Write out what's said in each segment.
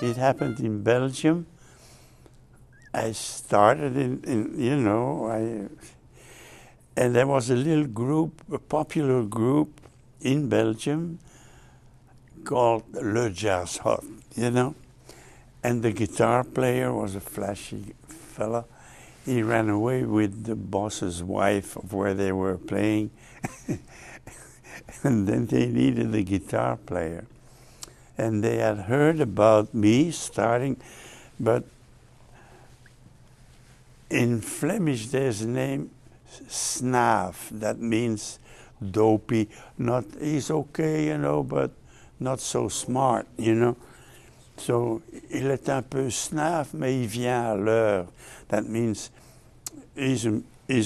It happened in Belgium. I started and there was a little group, a popular group in Belgium called Le Jazz Hot, and the guitar player was a flashy fella. He ran away with the boss's wife of where they were playing, and then they needed a guitar player. And they had heard about me starting, but in Flemish there's a name, Snaaf, that means dopey. He's okay, but not so smart, So, il est un peu snaaf, mais il vient à l'heure. That means he's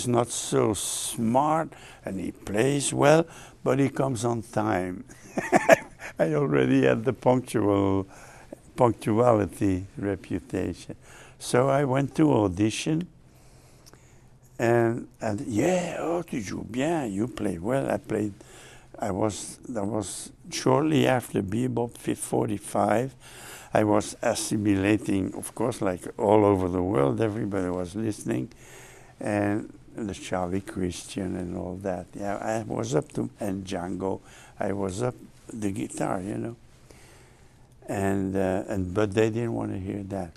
not so smart, and he plays well, but he comes on time. I already had the punctuality reputation. So I went to audition, and yeah, oh, tu joues bien, you play well. that was shortly after Bebop 45. I was assimilating, of course, like all over the world, everybody was listening, and the Charlie Christian and all that. Yeah, I was up to, and Django, I was up the guitar, but they didn't want to hear that.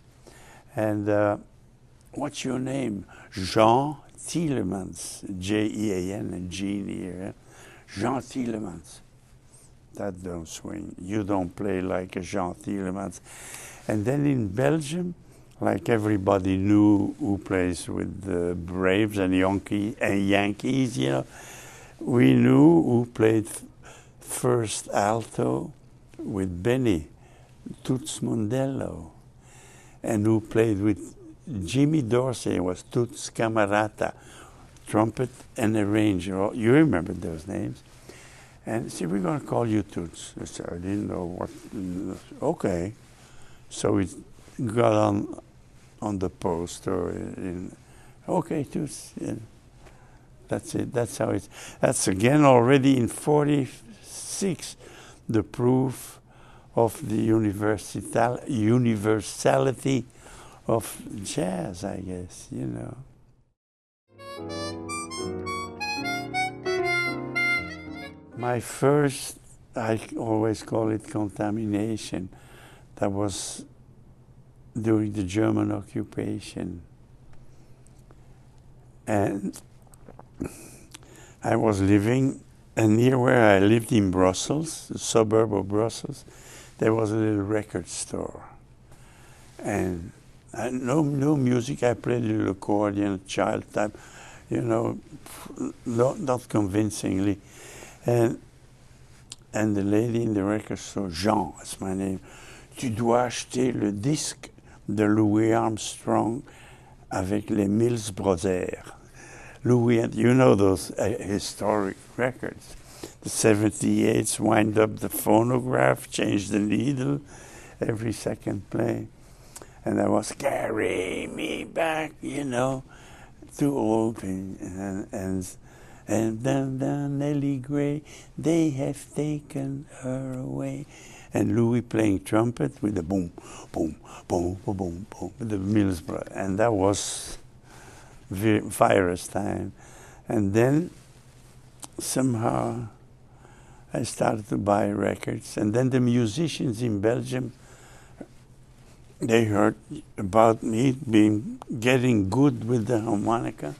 And what's your name? Jean Thielemans, J-E-A-N, and Jean here. Jean Thielemans. That don't swing. You don't play like a Jean Thielemans. And then in Belgium, like everybody knew who plays with the Braves and Yankees, we knew who played first alto with Benny, Toots Mondello, and who played with Jimmy Dorsey was Toots Camarata, trumpet and arranger. You remember those names. And see, we're going to call you Toots. I said, I didn't know what. Okay. So it got on the poster. Okay, Toots. Yeah. That's it. That's how it's. That's again already in 46, the proof of the universality of jazz, I guess, My first, I always call it contamination, that was during the German occupation. And I was living, and near where I lived in Brussels, the suburb of Brussels, there was a little record store. And no music, I played a little accordion, child type, not convincingly. And the lady in the record store, Jean, that's my name, tu dois acheter le disque de Louis Armstrong avec les Mills Brothers. Louis, those historic records. The 78s wind up the phonograph, change the needle every second play. And I was, carry me back, too old. And then Nellie Gray, they have taken her away. And Louis playing trumpet with the boom, boom, boom, boom, boom, boom, with the Mills Brothers. And that was virus time. And then somehow I started to buy records. And then the musicians in Belgium, they heard about me getting good with the harmonica.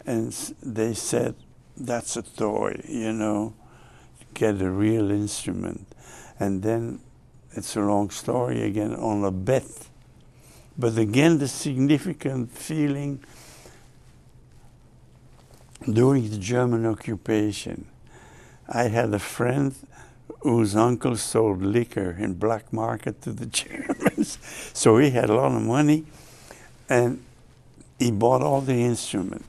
And they said, that's a toy, get a real instrument. And then it's a long story again on a bet. But again, the significant feeling during the German occupation. I had a friend whose uncle sold liquor in black market to the Germans. So he had a lot of money, and he bought all the instruments.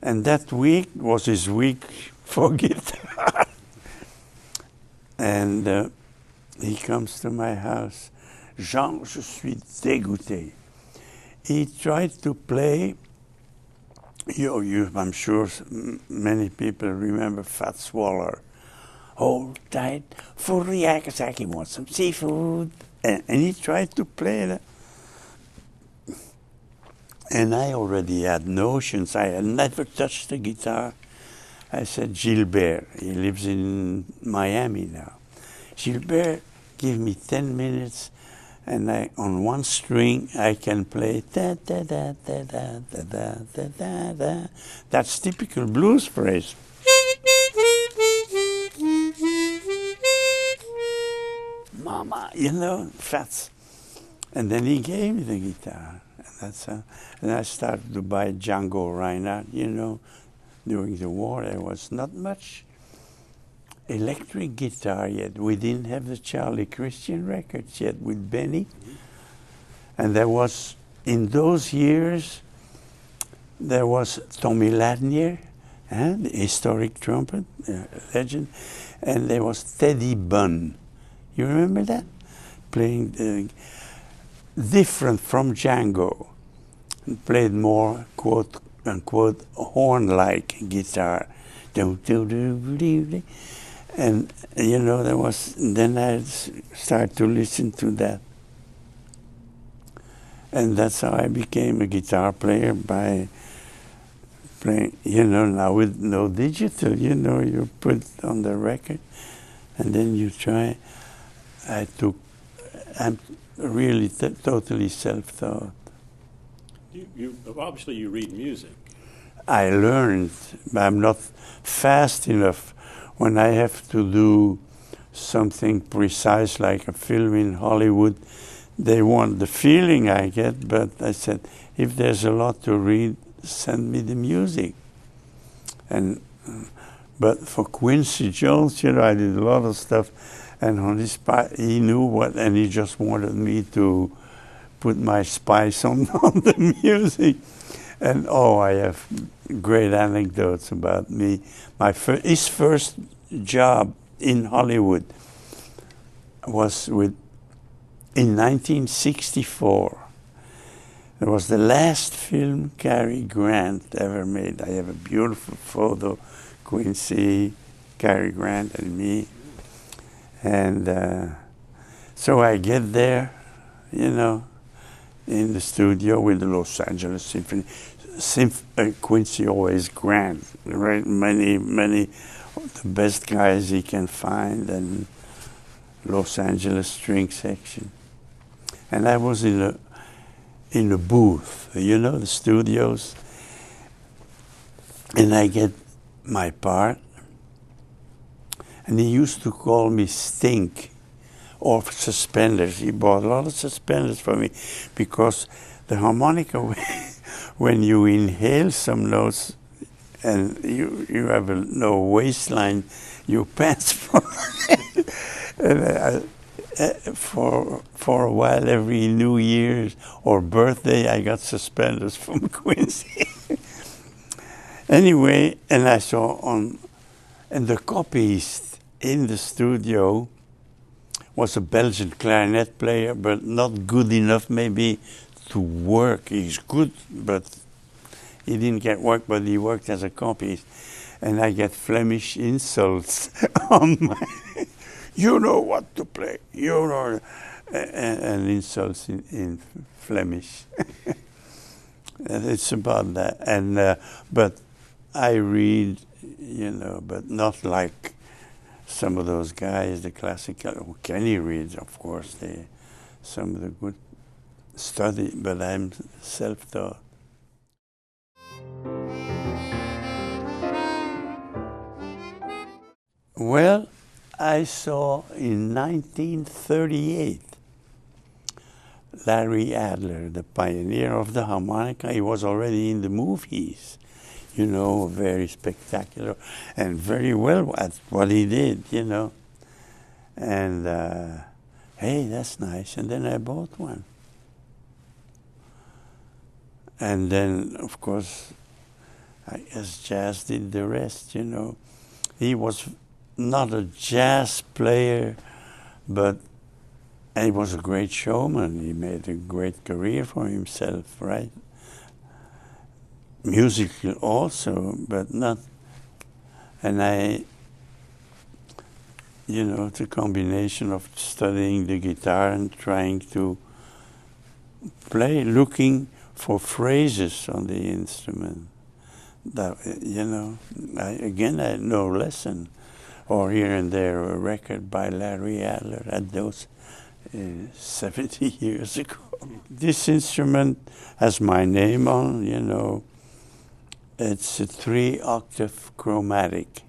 And that week was his week for guitar. And he comes to my house. Jean, je suis dégoûté. He tried to play I'm sure many people remember Fats Waller. Hold tight for the Yakasaki, want some seafood. And he tried to play that. And I already had notions. I had never touched the guitar. I said, Gilbert, he lives in Miami now. Gilbert, give me 10 minutes, and on one string I can play da da da da da da da da da da. That's typical blues phrase. Mama, Fats. And then he gave me the guitar. And I started to buy Django Reinhardt, During the war, there was not much electric guitar yet. We didn't have the Charlie Christian records yet with Benny. And there was, in those years, there was Tommy Ladnier, the historic trumpet legend, and there was Teddy Bunn. You remember that? Playing different from Django. Played more, quote unquote, horn-like guitar. And, there was, then I started to listen to that. And that's how I became a guitar player, by playing, now with no digital, you put on the record and then you try. I'm really totally self-taught. Obviously you read music. I learned, but I'm not fast enough. When I have to do something precise like a film in Hollywood, they want the feeling I get, but I said, if there's a lot to read, send me the music. But for Quincy Jones, I did a lot of stuff, and on his part, he knew what, and he just wanted me to put my spice on the music. And I have great anecdotes about me. His first job in Hollywood was in 1964. It was the last film Cary Grant ever made. I have a beautiful photo, Quincy, Cary Grant, and me. And so I get there, in the studio with the Los Angeles Symphony. Quincy always Grant, right? Many of the best guys he can find, and Los Angeles string section. And I was in a booth, the studios, and I get my part. And he used to call me Stink, or suspenders. He bought a lot of suspenders for me, because the harmonica, when you inhale some notes and you have a low waistline, you pants for and for a while, every New Year's or birthday, I got suspenders from Quincy. Anyway, and I saw and the copyist in the studio was a Belgian clarinet player, but not good enough maybe to work. He's good, but he didn't get work, but he worked as a copyist. And I get Flemish insults on my, you know what to play, and insults in Flemish. And it's about that. And but I read, but not like some of those guys, the classical. Kenny reads, of course, some of the good study, but I'm self-taught. Well, I saw in 1938 Larry Adler, the pioneer of the harmonica. He was already in the movies, very spectacular and very well at what he did, And hey, that's nice. And then I bought one. And then, of course, I guess jazz did the rest, He was not a jazz player, but he was a great showman. He made a great career for himself, right? musical also, but not. And the combination of studying the guitar and trying to play, looking for phrases on the instrument. That, I had no lesson, or here and there a record by Larry Adler at those 70 years ago. This instrument has my name on, it's a 3-octave chromatic.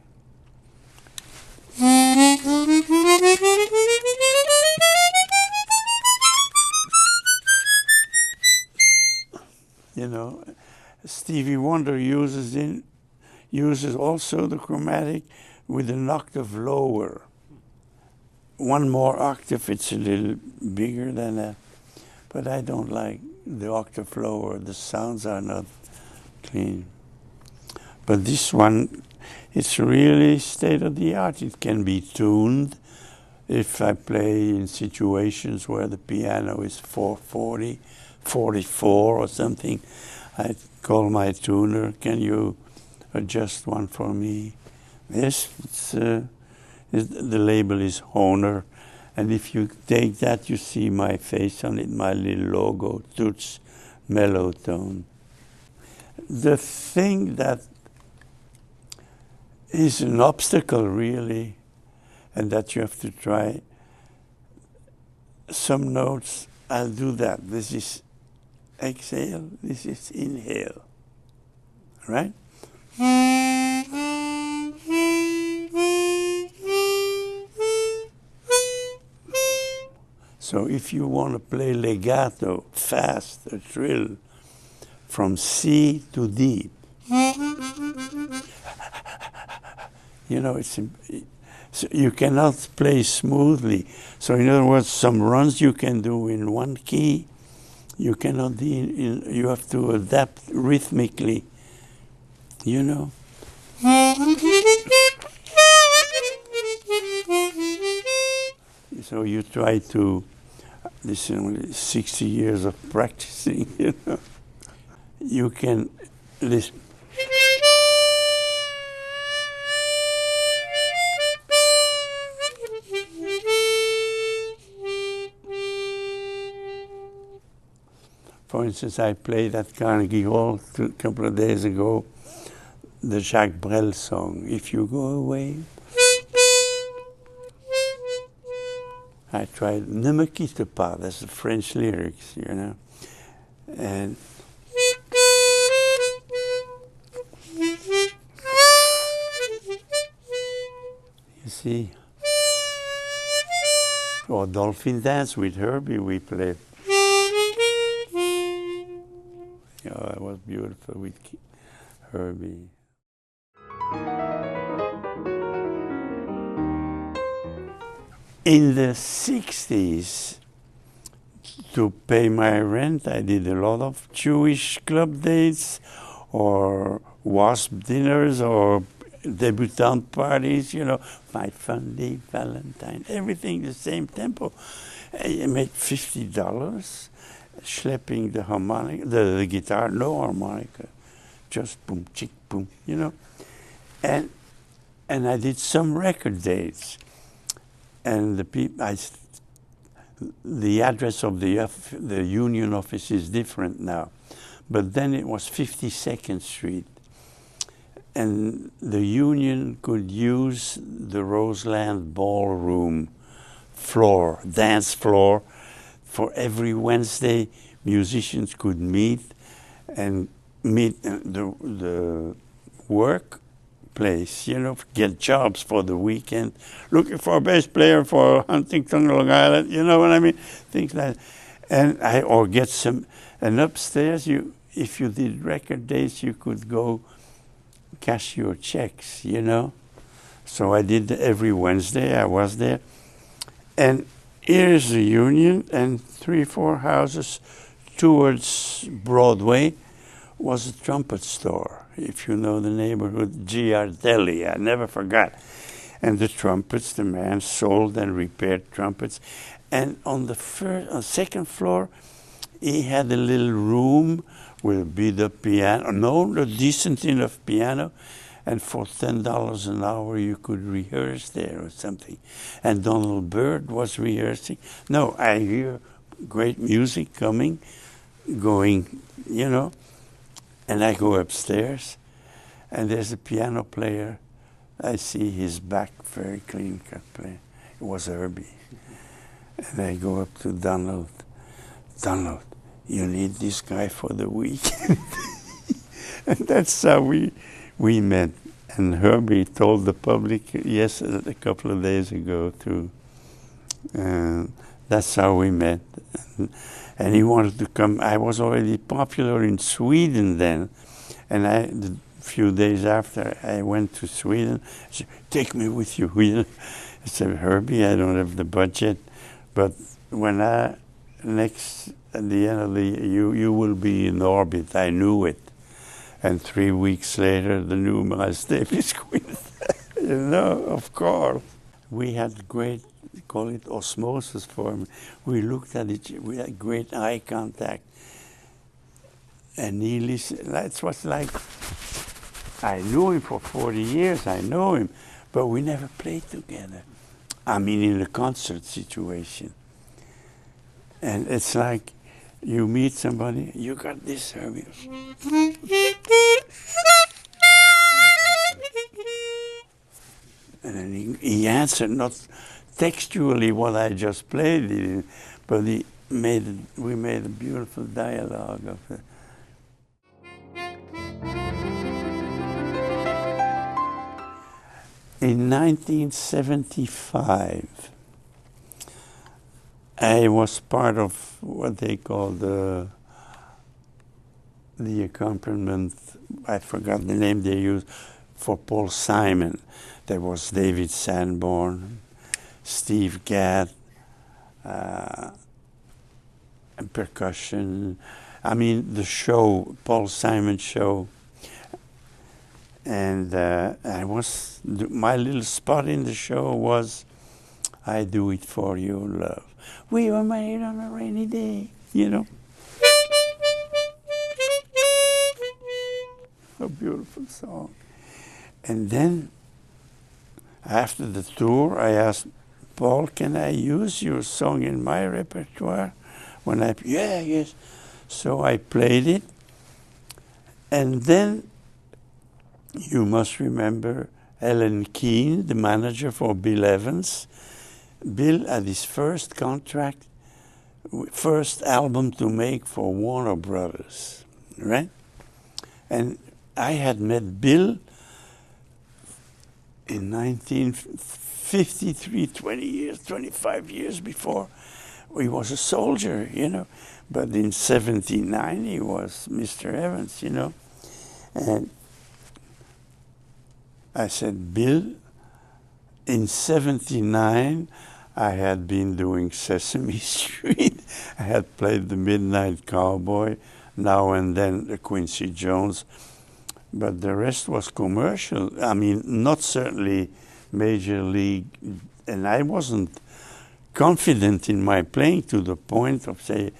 Stevie Wonder uses also the chromatic with an octave lower. One more octave, it's a little bigger than that. But I don't like the octave lower. The sounds are not clean. But this one, it's really state-of-the-art. It can be tuned. If I play in situations where the piano is 440, 44 or something, I call my tuner, can you adjust one for me? Yes, the label is Hohner. And if you take that, you see my face on it, my little logo, Toots Mellow Tone. The thing that is an obstacle, really, and that you have to try, some notes, I'll do that. This is exhale, this is inhale, right? So if you want to play legato, fast, a trill, from C to D, so you cannot play smoothly. So in other words, some runs you can do in one key, you cannot do you have to adapt rhythmically, So you try to, this is only 60 years of practicing, You can listen. For instance, I played at Carnegie Hall a couple of days ago, the Jacques Brel song, If You Go Away. I tried Ne me quitte pas, that's the French lyrics, And you see, or Dolphin Dance with Herbie we played. It was beautiful with Herbie. In the 60s, to pay my rent, I did a lot of Jewish club dates or WASP dinners or debutante parties, my fun day, Valentine, everything the same tempo. I made $50 schlepping the harmonica, the guitar, no harmonica, just boom, chick, boom, And I did some record dates. And the address of the union office is different now. But then it was 52nd Street. And the union could use the Roseland Ballroom floor, dance floor, for every Wednesday. Musicians could meet the work place, get jobs for the weekend, looking for a bass player for Huntington, Long Island, you know what I mean? Things like that. Or get some, and upstairs, if you did record days, you could go cash your checks, So I did every Wednesday, I was there. And here's the union, and 3-4 houses towards Broadway was a trumpet store. If you know the neighborhood, Giardelli, I never forgot. And the trumpets, the man sold and repaired trumpets. And on the second floor, he had a little room with a beat-up piano. No, a decent enough piano. And for $10 an hour, you could rehearse there or something. And Donald Byrd was rehearsing. No, I hear great music coming, going, you know, and I go upstairs, and there's a piano player. I see his back, very clean-cut player. It was Herbie. And I go up to Donald. Donald, you need this guy for the weekend. And that's how we met. And Herbie told the public, yes, a couple of days ago, too. That's how we met. And he wanted to come. I was already popular in Sweden then. And a few days after, I went to Sweden. I said, take me with you. I said, Herbie, I don't have the budget. But when at the end of the year, you will be in orbit. I knew it. And 3 weeks later, the new Miles Davis quit. You know, of course. We had great, call it osmosis form. We looked at each other, we had great eye contact. And he listened. That was like, I knew him for 40 years, I know him, but we never played together. I mean, in a concert situation. And it's like, you meet somebody, you got this, Herbie. And then he answered, not textually what I just played, but we made a beautiful dialogue of it. In 1975, I was part of what they call the accompaniment, I forgot the name they used, for Paul Simon. There was David Sanborn, Steve Gadd, and percussion. I mean, the show, Paul Simon show. And my little spot in the show was, I do it for your love. We were made on a rainy day, you know. A beautiful song. And then, after the tour, I asked Paul, can I use your song in my repertoire? Yes. So I played it. And then, you must remember Alan Keane, the manager for Bill Evans. Bill had his first contract, first album to make for Warner Brothers, right? And I had met Bill in 1953, 25 years before. He was a soldier, you know, but in 79 he was Mr. Evans, you know. And I said, Bill, in 79, I had been doing Sesame Street. I had played the Midnight Cowboy, now and then the Quincy Jones, but the rest was commercial. I mean, not certainly major league, and I wasn't confident in my playing to the point of, say,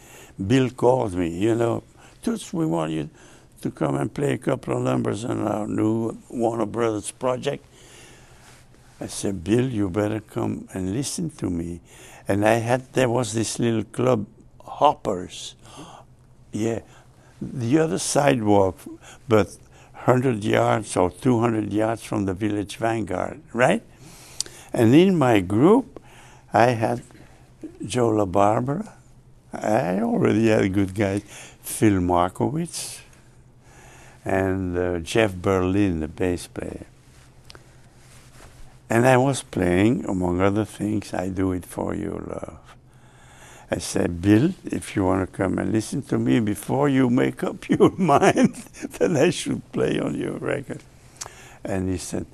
Bill called me, you know, Toots, we want you to come and play a couple of numbers on our new Warner Brothers project. I said, Bill, you better come and listen to me. And there was this little club, Hoppers. Yeah, the other sidewalk, but 100 yards or 200 yards from the Village Vanguard, right? And in my group, I had Joe LaBarbera. I already had good guys. Phil Markowitz and Jeff Berlin, the bass player. And I was playing, among other things, I Do It For Your Love. I said, Bill, if you want to come and listen to me before you make up your mind that I should play on your record. And he said,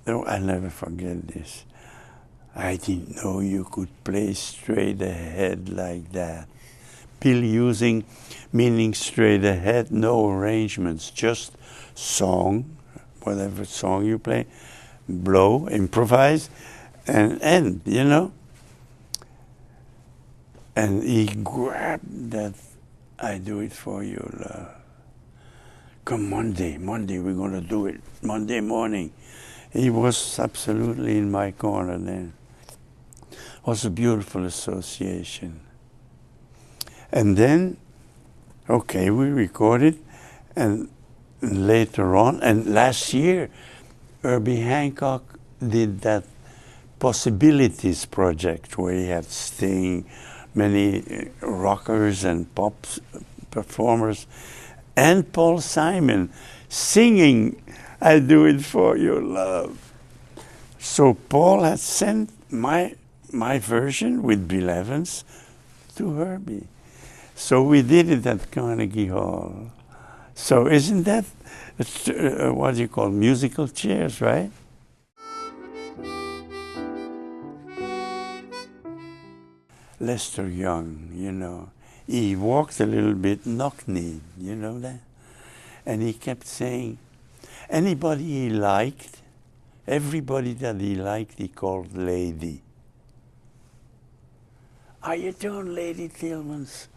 no, I'll never forget this. I didn't know you could play straight ahead like that. Bill using, meaning straight ahead, no arrangements, just song, whatever song you play, blow, improvise, and end, you know? And he grabbed that I do it for you, love. Come Monday we're going to do it, Monday morning. He was absolutely in my corner then. It was a beautiful association. And then, okay, we recorded, and later on, and last year, Herbie Hancock did that Possibilities project where he had Sting, many rockers and pop performers, and Paul Simon singing I Do It For Your Love. So Paul had sent my version with Bill Evans to Herbie. So we did it at Carnegie Hall. So isn't that what do you call musical chairs, right? Lester Young, you know, he walked a little bit knock-kneed, you know that? And he kept saying, anybody he liked, everybody that he liked, he called lady. How you doing, Lady Thielemans?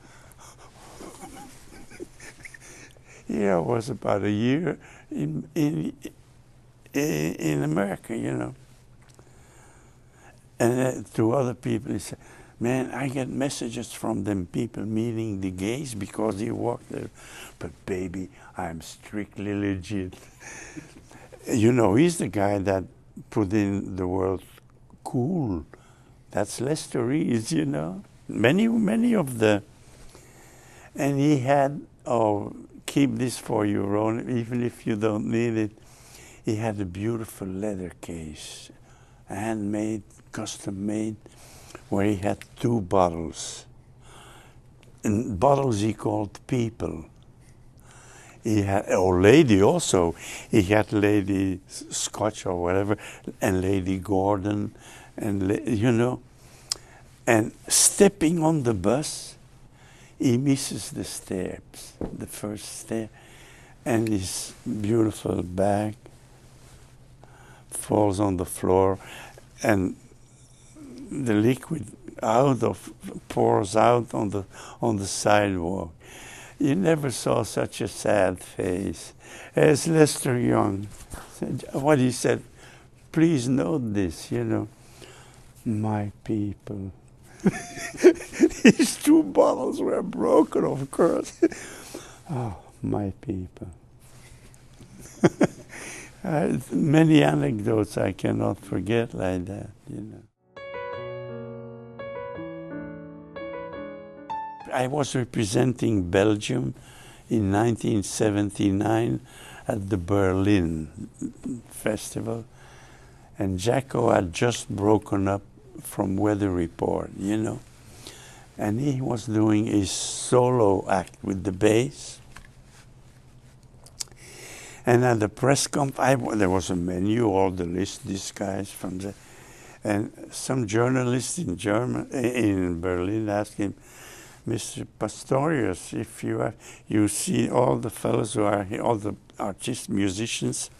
Yeah, I was about a year in America, you know. And to other people, he said, man, I get messages from them people meeting the gays because he walked there. But baby, I'm strictly legit. You know, he's the guy that put in the word cool. That's Lester Rees, you know. Many of the... And he had, oh, keep this for your own, even if you don't need it. He had a beautiful leather case, handmade, custom made, where he had 2 bottles. And bottles he called people. He had, or lady also. He had Lady Scotch or whatever, and Lady Gordon, and you know. And stepping on the bus, he misses the steps, the first step, and his beautiful bag falls on the floor, and the liquid pours out on the sidewalk. You never saw such a sad face. As Lester Young said, what he said, please note this, you know, my people. These 2 bottles were broken, of course. Oh, my people. Many anecdotes I cannot forget like that, you know. I was representing Belgium in 1979 at the Berlin Festival, and Jaco had just broken up from Weather Report, you know, and he was doing his solo act with the bass. And at the press conference, there was a menu, all the list, these guys from the, and some journalist in Berlin asked him, Mr. Pastorius, if you see all the fellows who are here, all the artists, musicians,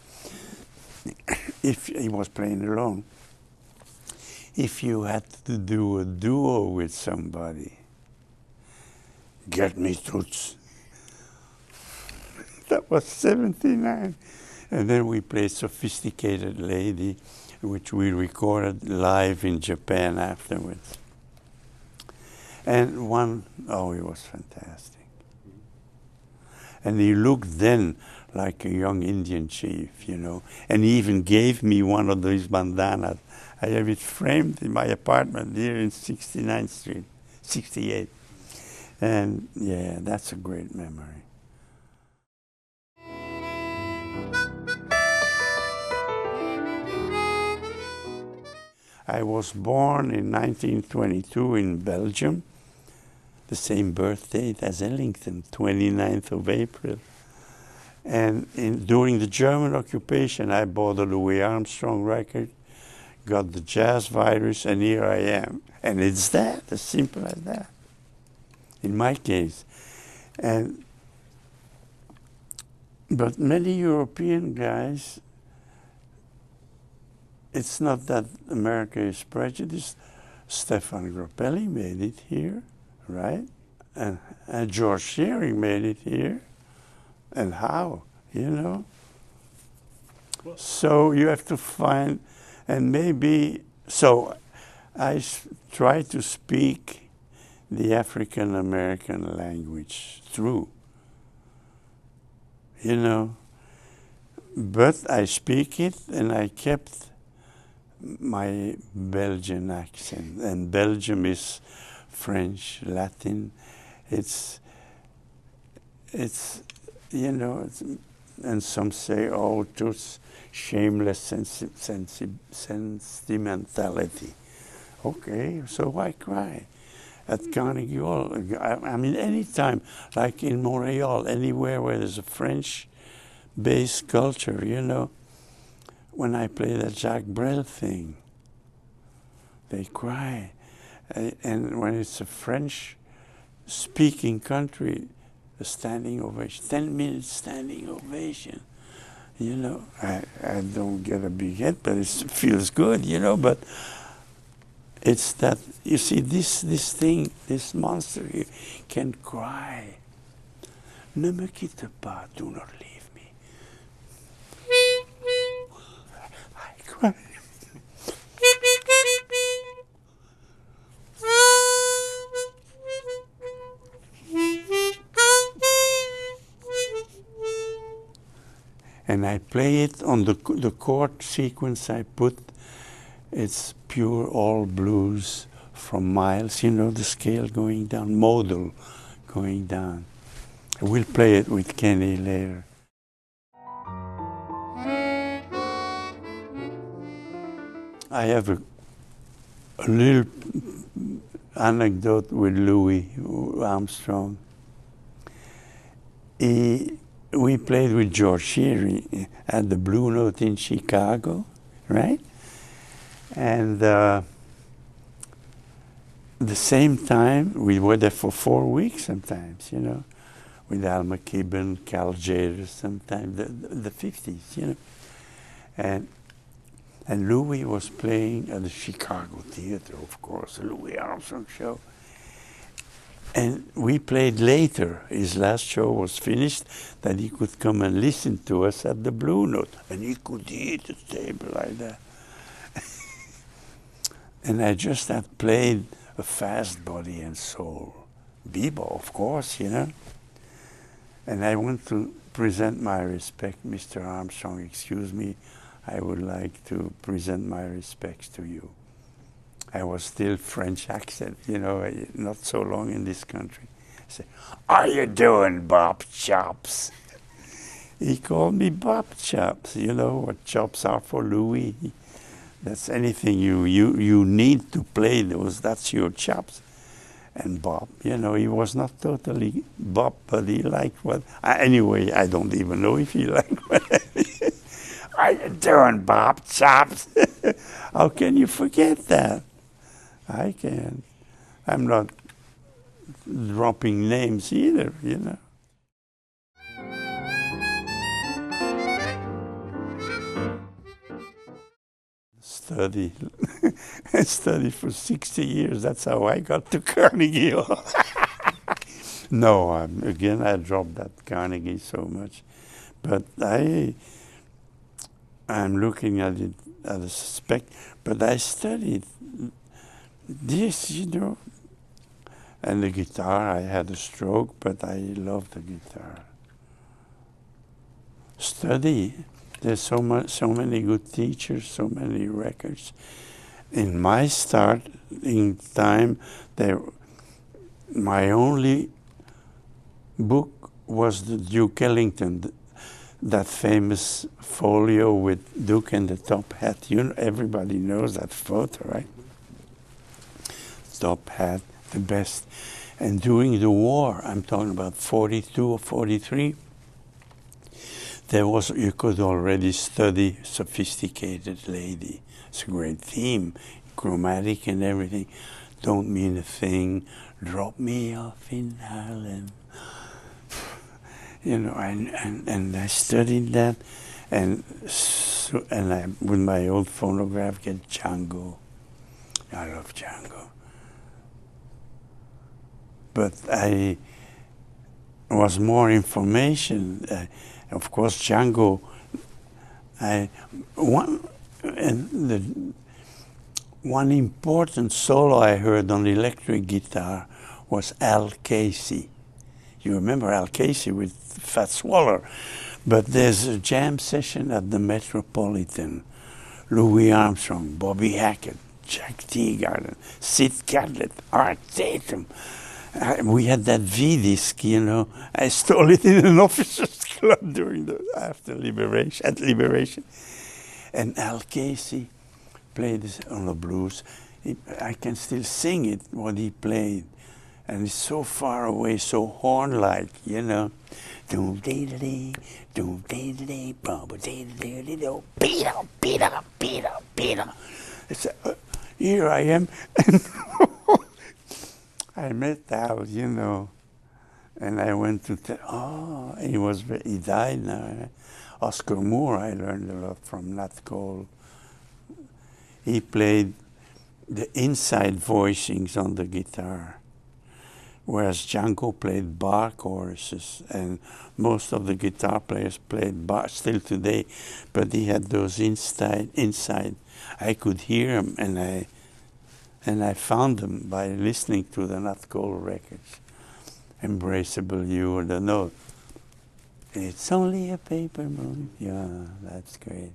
if he was playing alone, if you had to do a duo with somebody, get me Toots. That was 79. And then we played Sophisticated Lady, which we recorded live in Japan afterwards. And he was fantastic. And he looked then like a young Indian chief, you know. And he even gave me one of these bandanas. I have it framed in my apartment here in 69th Street, 68. And yeah, that's a great memory. I was born in 1922 in Belgium, the same birth date as Ellington, 29th of April. And during the German occupation, I bought a Louis Armstrong record, got the jazz virus, and here I am. And it's that, as simple as that, in my case. But many European guys, it's not that America is prejudiced. Stefan Grappelli made it here, right? and George Shearing made it here. And how, you know? Well, So you have to find, and maybe, so I try to speak the African American language through, you know? But I speak it, and I kept my Belgian accent. And Belgium is French, Latin. It's you know, and some say, oh, just shameless sentimentality. Okay, so I cry at Carnegie Hall. I mean, anytime, like in Montreal, anywhere where there's a French-based culture, you know, when I play that Jacques Brel thing, they cry. And when it's a French-speaking country, a standing ovation, 10 minutes standing ovation. You know, I don't get a big head, but it feels good, you know, but it's that, you see, this thing, this monster here can cry. Ne me quitte pas, do not leave me. I cry. And I play it on the chord sequence I put. It's pure all blues from Miles, you know, the scale going down, modal going down. We'll play it with Kenny later. I have a little anecdote with Louis Armstrong. We played with George Shearing at the Blue Note in Chicago, right? And the same time, we were there for 4 weeks sometimes, you know, with Al McKibben, Cal Jader, sometimes, the 50s, you know. And Louis was playing at the Chicago Theater, of course, the Louis Armstrong show. And we played later. His last show was finished, that he could come and listen to us at the Blue Note. And he could hit the table like that. And I just had played a Fast Body and Soul. Bebop, of course, you know. And I want to present my respect, Mr. Armstrong, excuse me. I would like to present my respects to you. I was still French accent, you know, not so long in this country. I said, "How you doing, Bob Chops?" He called me Bob Chops, you know what chops are for Louis. That's anything you need to play those, that's your chops. And Bob, you know, he was not totally Bob, but he liked what, anyway, I don't even know if he liked what. How you doing, Bob Chops? How can you forget that? I can't. I'm not dropping names either, you know. Study. I studied for 60 years. That's how I got to Carnegie Hall. No, again, I dropped that Carnegie so much. But I'm looking at it as a spec, but I studied this, you know. And the guitar, I had a stroke, but I love the guitar. Study. There's so many good teachers, so many records. In my starting time, my only book was the Duke Ellington, that famous folio with Duke and the top hat. You know, everybody knows that photo, right? Top hat, the best. And during the war, I'm talking about 42 or 43, you could already study Sophisticated Lady. It's a great theme, chromatic and everything. Don't mean a thing, drop me off in Harlem. You know, and I studied that, and I, with my old phonograph, get Django. I love Django. but I was more information. Of course, Django. One important solo I heard on electric guitar was Al Casey. You remember Al Casey with Fats Waller? But there's a jam session at the Metropolitan. Louis Armstrong, Bobby Hackett, Jack Teagarden, Sid Catlett, Art Tatum. We had that V-disc, you know. I stole it in an officers' club at Liberation. And Al Casey played on the blues. I can still sing it, what he played. And it's so far away, so horn-like, you know. Doom-dee-dee-dee, doom-dee-dee-dee, bum-ba-dee-dee-dee-dee-dee, beat-up, beat-up, beat-up, beat-up. Here I am. I met Al, you know, and I went to he died now. Oscar Moore, I learned a lot from Nat Cole. He played the inside voicings on the guitar, whereas Django played bar choruses, and most of the guitar players played bar still today, but he had those inside. I could hear them, and I found them by listening to the Nat Cole records. Embraceable You, or the note. It's only a paper moon. Yeah, that's great.